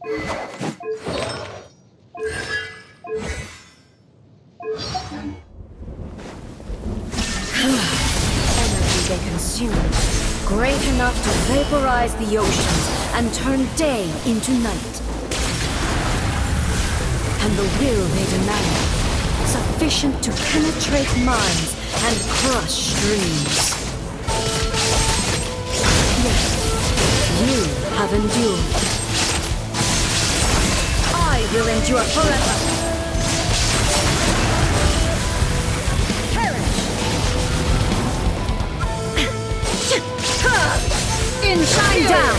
Energy they consume, great enough to vaporize the oceans and turn day into night. And the will they demand, sufficient to penetrate minds and crush dreams. Yet, you have endured. I will endure forever. In shine down!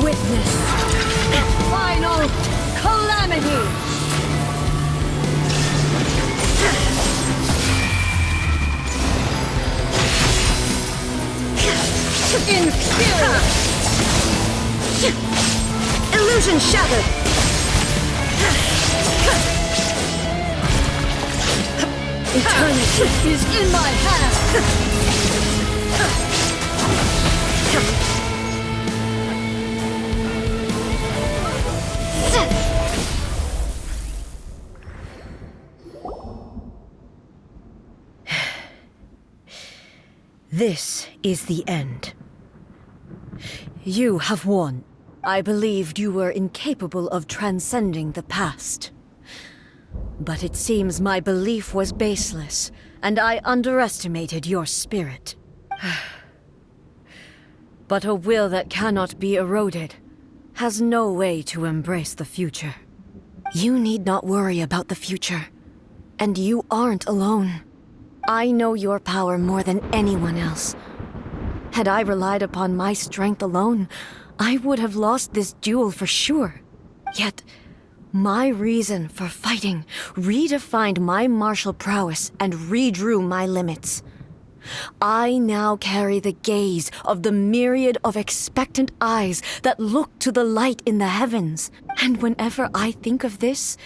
Witness final calamity! In spirit! Illusion shattered! Eternity is in my hand! This is the end. You have won. I believed you were incapable of transcending the past. But it seems my belief was baseless, and I underestimated your spirit. But a will that cannot be eroded has no way to embrace the future. You need not worry about the future, and you aren't alone. I know your power more than anyone else. Had I relied upon my strength alone, I would have lost this duel for sure. Yet, my reason for fighting redefined my martial prowess and redrew my limits. I now carry the gaze of the myriad of expectant eyes that look to the light in the heavens. And whenever I think of this,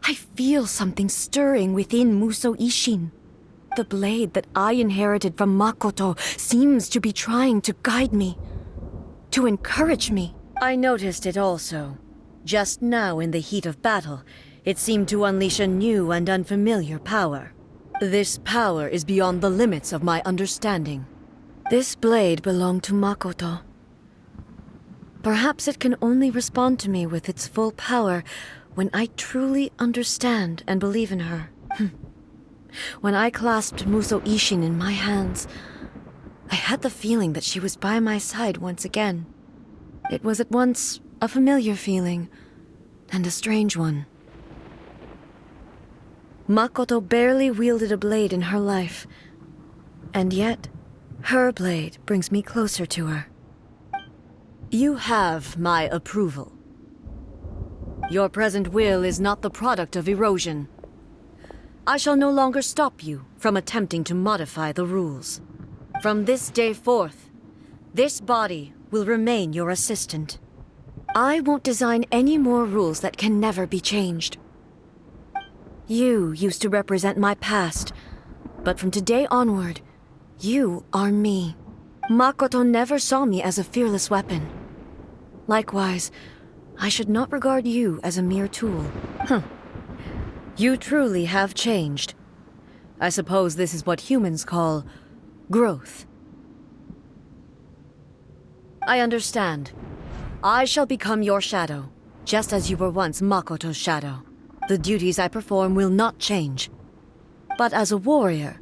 I feel something stirring within Muso Ishin. The blade that I inherited from Makoto seems to be trying to guide me, to encourage me. I noticed it also. Just now in the heat of battle, it seemed to unleash a new and unfamiliar power. This power is beyond the limits of my understanding. This blade belonged to Makoto. Perhaps it can only respond to me with its full power when I truly understand and believe in her. When I clasped Muso Ishin in my hands, I had the feeling that she was by my side once again. It was at once a familiar feeling, and a strange one. Makoto barely wielded a blade in her life, and yet, her blade brings me closer to her. You have my approval. Your present will is not the product of erosion. I shall no longer stop you from attempting to modify the rules. From this day forth, this body will remain your assistant. I won't design any more rules that can never be changed. You used to represent my past, but from today onward, you are me. Makoto never saw me as a fearless weapon. Likewise, I should not regard you as a mere tool. You truly have changed. I suppose this is what humans call growth. I understand. I shall become your shadow, just as you were once Makoto's shadow. The duties I perform will not change. But as a warrior,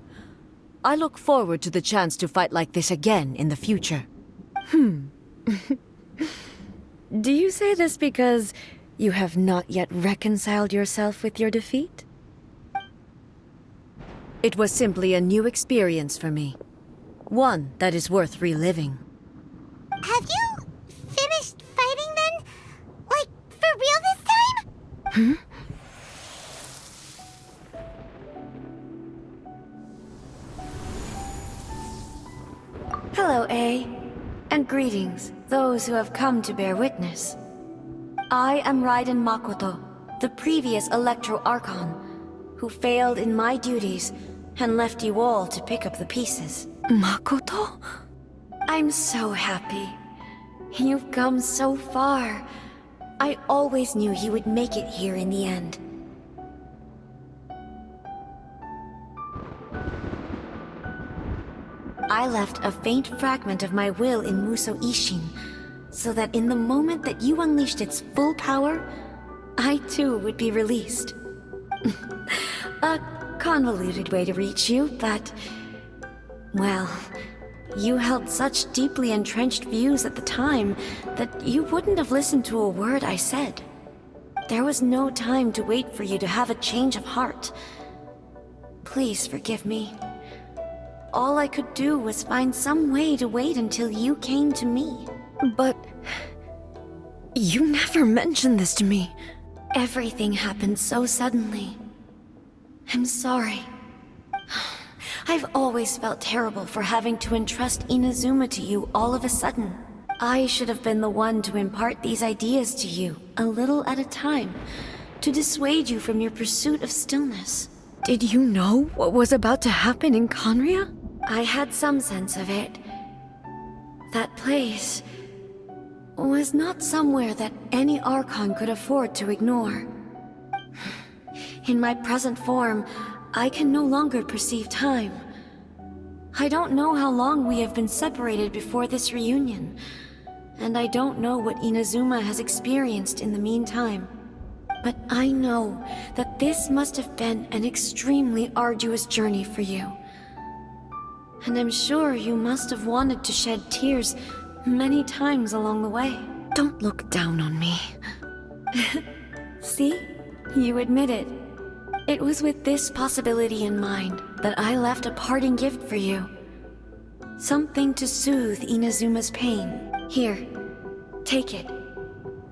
I look forward to the chance to fight like this again in the future. Do you say this because you have not yet reconciled yourself with your defeat? It was simply a new experience for me. One that is worth reliving. Have you finished fighting then? Like, for real this time? Hello, A. And greetings, those who have come to bear witness. I am Raiden Makoto, the previous Electro Archon, who failed in my duties and left you all to pick up the pieces. Makoto? I'm so happy. You've come so far. I always knew you would make it here in the end. I left a faint fragment of my will in Muso Ishin, so that in the moment that you unleashed its full power, I too would be released. A convoluted way to reach you, but... well, you held such deeply entrenched views at the time that you wouldn't have listened to a word I said. There was no time to wait for you to have a change of heart. Please forgive me. All I could do was find some way to wait until you came to me. But... you never mentioned this to me. Everything happened so suddenly. I'm sorry. I've always felt terrible for having to entrust Inazuma to you all of a sudden. I should have been the one to impart these ideas to you, a little at a time, to dissuade you from your pursuit of stillness. Did you know what was about to happen in Conria? I had some sense of it. That place was not somewhere that any Archon could afford to ignore. In my present form, I can no longer perceive time. I don't know how long we have been separated before this reunion, and I don't know what Inazuma has experienced in the meantime. But I know that this must have been an extremely arduous journey for you. And I'm sure you must have wanted to shed tears many times along the way. Don't look down on me. See? You admit it. It was with this possibility in mind that I left a parting gift for you. Something to soothe Inazuma's pain. Here, take it.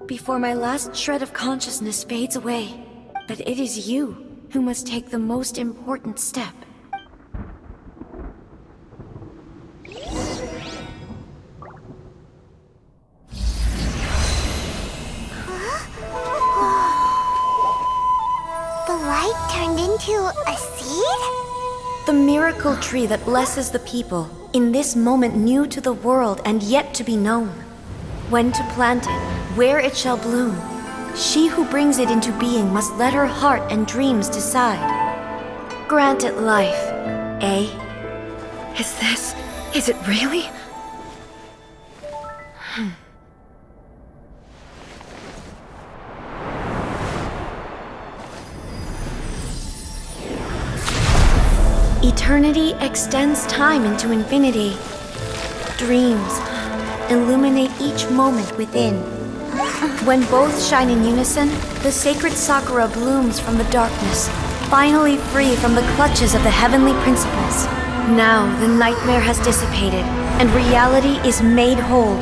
Before my last shred of consciousness fades away. But it is you who must take the most important step. Turned into a seed? The miracle tree that blesses the people, in this moment new to the world and yet to be known. When to plant it, where it shall bloom, she who brings it into being must let her heart and dreams decide. Grant it life, eh? Is it really? Eternity extends time into infinity. Dreams illuminate each moment within. When both shine in unison, the sacred Sakura blooms from the darkness, finally free from the clutches of the heavenly principles. Now the nightmare has dissipated, and reality is made whole.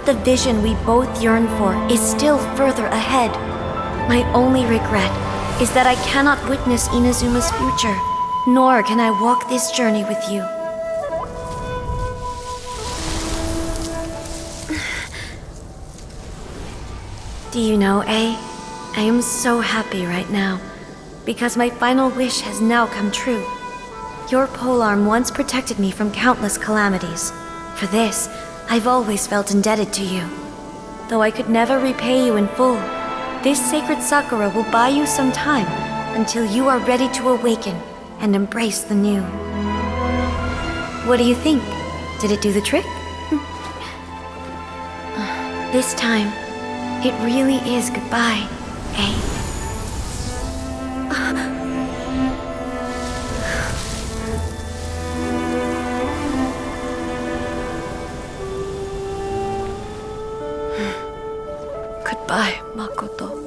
The vision we both yearn for is still further ahead. My only regret is that I cannot witness Inazuma's future. Nor can I walk this journey with you. Do you know, I am so happy right now, because my final wish has now come true. Your polearm once protected me from countless calamities. For this, I've always felt indebted to you. Though I could never repay you in full, this sacred Sakura will buy you some time until you are ready to awaken and embrace the new. What do you think? Did it do the trick? This time, it really is goodbye, eh? Goodbye, Makoto.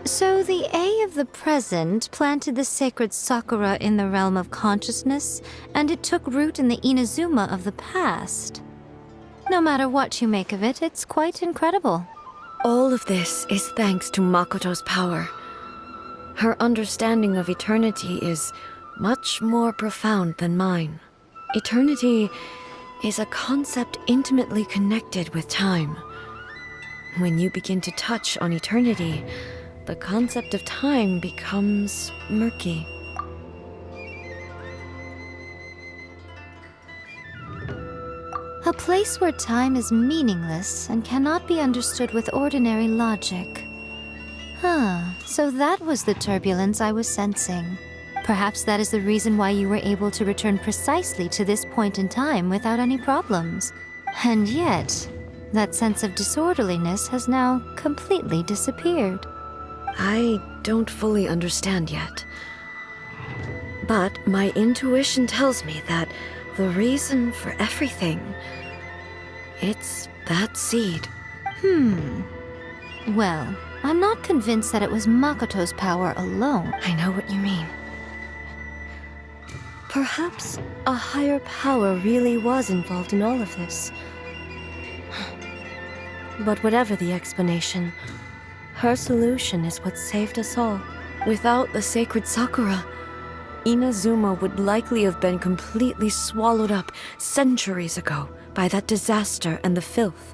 So the A of the present planted the sacred Sakura in the realm of consciousness, and it took root in the Inazuma of the past. No matter what you make of it, it's quite incredible. All of this is thanks to Makoto's power. Her understanding of eternity is much more profound than mine. Eternity is a concept intimately connected with time. When you begin to touch on eternity, the concept of time becomes murky. A place where time is meaningless and cannot be understood with ordinary logic. So that was the turbulence I was sensing. Perhaps that is the reason why you were able to return precisely to this point in time without any problems. And yet, that sense of disorderliness has now completely disappeared. I don't fully understand yet. But my intuition tells me that the reason for everything, it's that seed. Well, I'm not convinced that it was Makoto's power alone. I know what you mean. Perhaps a higher power really was involved in all of this. But whatever the explanation, her solution is what saved us all. Without the sacred Sakura, Inazuma would likely have been completely swallowed up centuries ago by that disaster and the filth.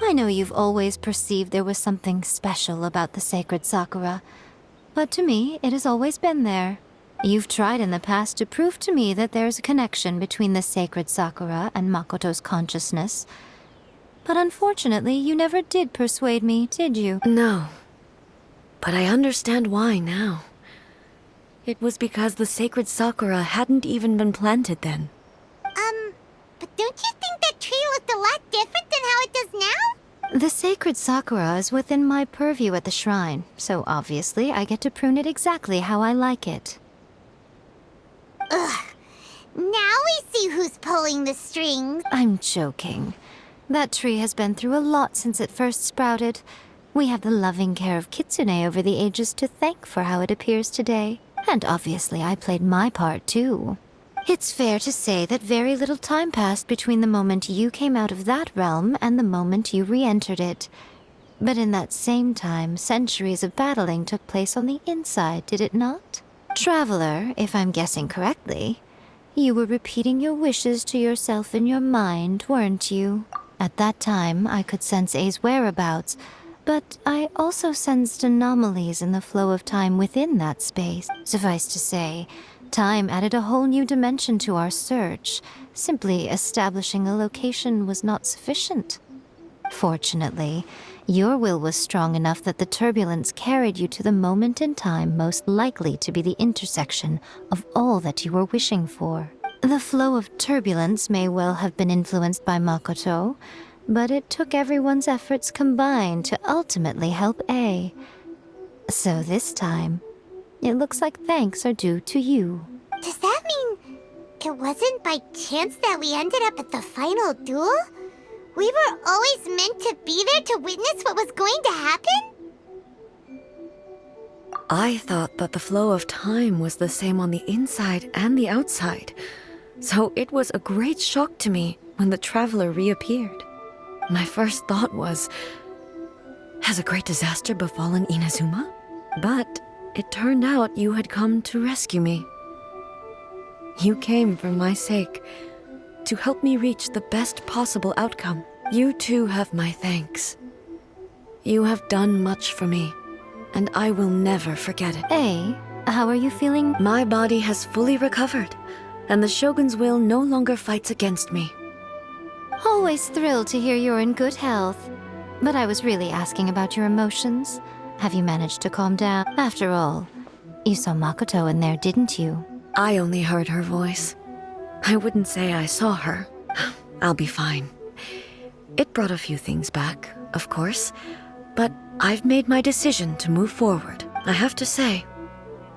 I know you've always perceived there was something special about the sacred Sakura, but to me, it has always been there. You've tried in the past to prove to me that there's a connection between the sacred Sakura and Makoto's consciousness, but unfortunately, you never did persuade me, did you? No, but I understand why now. It was because the sacred Sakura hadn't even been planted then. But don't you think that tree looked a lot different than how it does now? The sacred Sakura is within my purview at the shrine, so obviously I get to prune it exactly how I like it. Ugh. Now we see who's pulling the strings. I'm joking. That tree has been through a lot since it first sprouted. We have the loving care of Kitsune over the ages to thank for how it appears today. And obviously I played my part too. It's fair to say that very little time passed between the moment you came out of that realm and the moment you re-entered it. But in that same time, centuries of battling took place on the inside, did it not? Traveler, if I'm guessing correctly, you were repeating your wishes to yourself in your mind, weren't you? At that time, I could sense A's whereabouts, but I also sensed anomalies in the flow of time within that space. Suffice to say, time added a whole new dimension to our search. Simply establishing a location was not sufficient. Fortunately, your will was strong enough that the turbulence carried you to the moment in time most likely to be the intersection of all that you were wishing for. The flow of turbulence may well have been influenced by Makoto, but it took everyone's efforts combined to ultimately help A. So this time, it looks like thanks are due to you. Does that mean it wasn't by chance that we ended up at the final duel? We were always meant to be there to witness what was going to happen? I thought that the flow of time was the same on the inside and the outside, so it was a great shock to me when the traveler reappeared. My first thought was, has a great disaster befallen Inazuma? But it turned out you had come to rescue me. You came for my sake, to help me reach the best possible outcome. You too have my thanks. You have done much for me, and I will never forget it. A, how are you feeling? My body has fully recovered, and the Shogun's will no longer fights against me. Always thrilled to hear you're in good health. But I was really asking about your emotions. Have you managed to calm down? After all, you saw Makoto in there, didn't you? I only heard her voice. I wouldn't say I saw her. I'll be fine. It brought a few things back, of course, but I've made my decision to move forward. I have to say,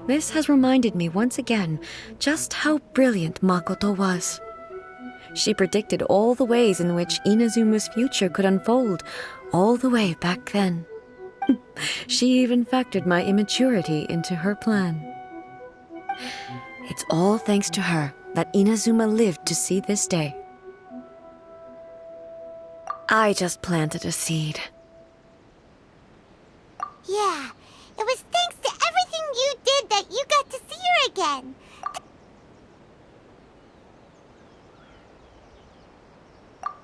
this has reminded me once again just how brilliant Makoto was. She predicted all the ways in which Inazuma's future could unfold all the way back then. She even factored my immaturity into her plan. It's all thanks to her that Inazuma lived to see this day. I just planted a seed. Yeah, it was thanks to everything you did that you got to see her again.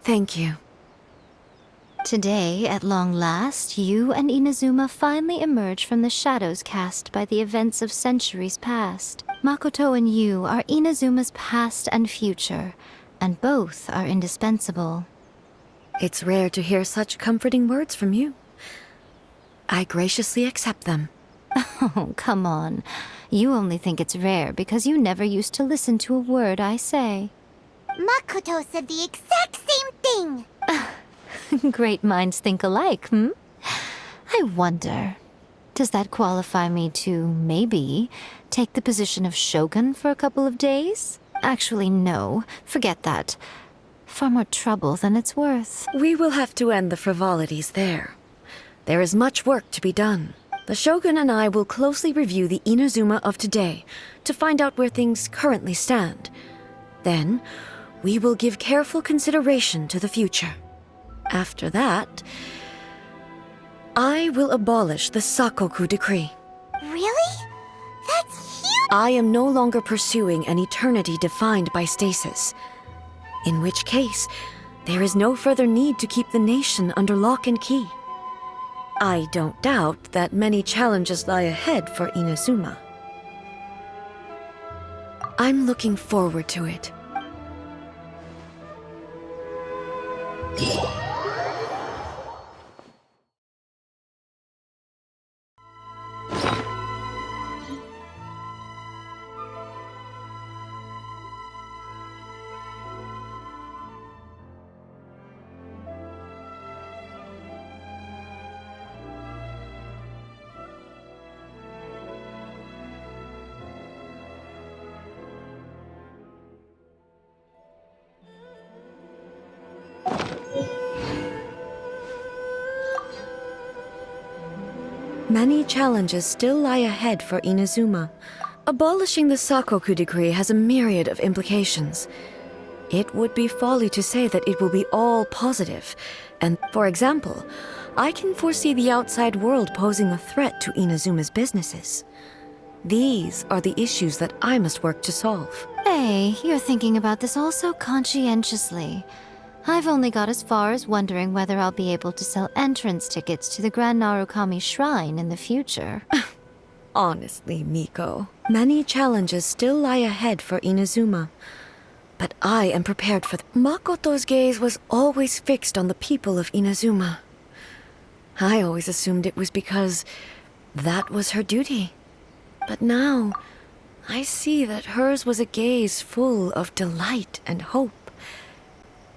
Thank you. Today, at long last, you and Inazuma finally emerge from the shadows cast by the events of centuries past. Makoto and you are Inazuma's past and future, and both are indispensable. It's rare to hear such comforting words from you. I graciously accept them. Oh, come on. You only think it's rare because you never used to listen to a word I say. Makoto said the exact same thing. Great minds think alike, hmm? I wonder, does that qualify me to, maybe, take the position of shogun for a couple of days? Actually, no. Forget that. Far more trouble than it's worth. We will have to end the frivolities there. There is much work to be done. The Shogun and I will closely review the Inazuma of today to find out where things currently stand. Then, we will give careful consideration to the future. After that, I will abolish the Sakoku decree. Really? That's huge! I am no longer pursuing an eternity defined by stasis. In which case, there is no further need to keep the nation under lock and key. I don't doubt that many challenges lie ahead for Inazuma. I'm looking forward to it. Many challenges still lie ahead for Inazuma. Abolishing the Sakoku decree has a myriad of implications. It would be folly to say that it will be all positive. And, for example, I can foresee the outside world posing a threat to Inazuma's businesses. These are the issues that I must work to solve. Hey, you're thinking about this all so conscientiously. I've only got as far as wondering whether I'll be able to sell entrance tickets to the Grand Narukami Shrine in the future. Honestly, Miko, many challenges still lie ahead for Inazuma. But I am prepared for them. Makoto's gaze was always fixed on the people of Inazuma. I always assumed it was because that was her duty. But now, I see that hers was a gaze full of delight and hope.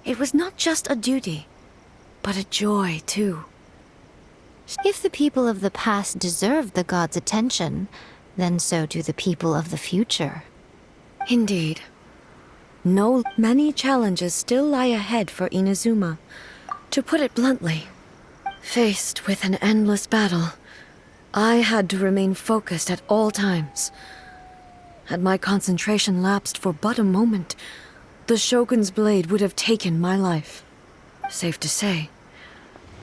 It was not just a duty, but a joy, too. If the people of the past deserve the god's attention, then so do the people of the future. Indeed. No, many challenges still lie ahead for Inazuma. To put it bluntly, faced with an endless battle, I had to remain focused at all times. Had my concentration lapsed for but a moment, the Shogun's blade would have taken my life. Safe to say,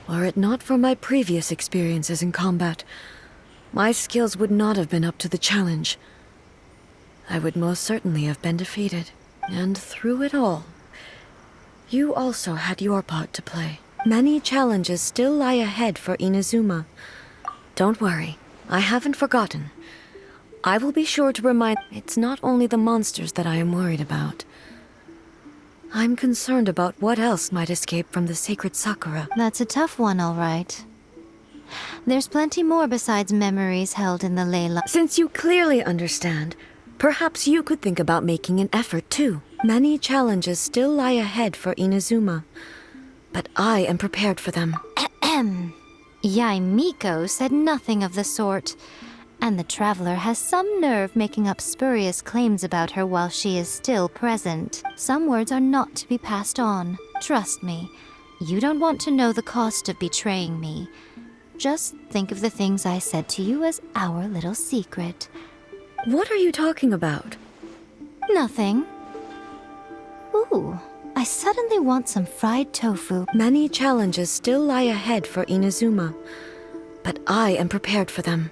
were it not for my previous experiences in combat, my skills would not have been up to the challenge. I would most certainly have been defeated. And through it all, you also had your part to play. Many challenges still lie ahead for Inazuma. Don't worry, I haven't forgotten. I will be sure to remind... It's not only the monsters that I am worried about. I'm concerned about what else might escape from the sacred Sakura. That's a tough one, all right. There's plenty more besides memories held in the Layla. Since you clearly understand, perhaps you could think about making an effort too. Many challenges still lie ahead for Inazuma, but I am prepared for them. Yai Miko said nothing of the sort. And the traveler has some nerve making up spurious claims about her while she is still present. Some words are not to be passed on. Trust me, you don't want to know the cost of betraying me. Just think of the things I said to you as our little secret. What are you talking about? Nothing. Ooh, I suddenly want some fried tofu. Many challenges still lie ahead for Inazuma, but I am prepared for them.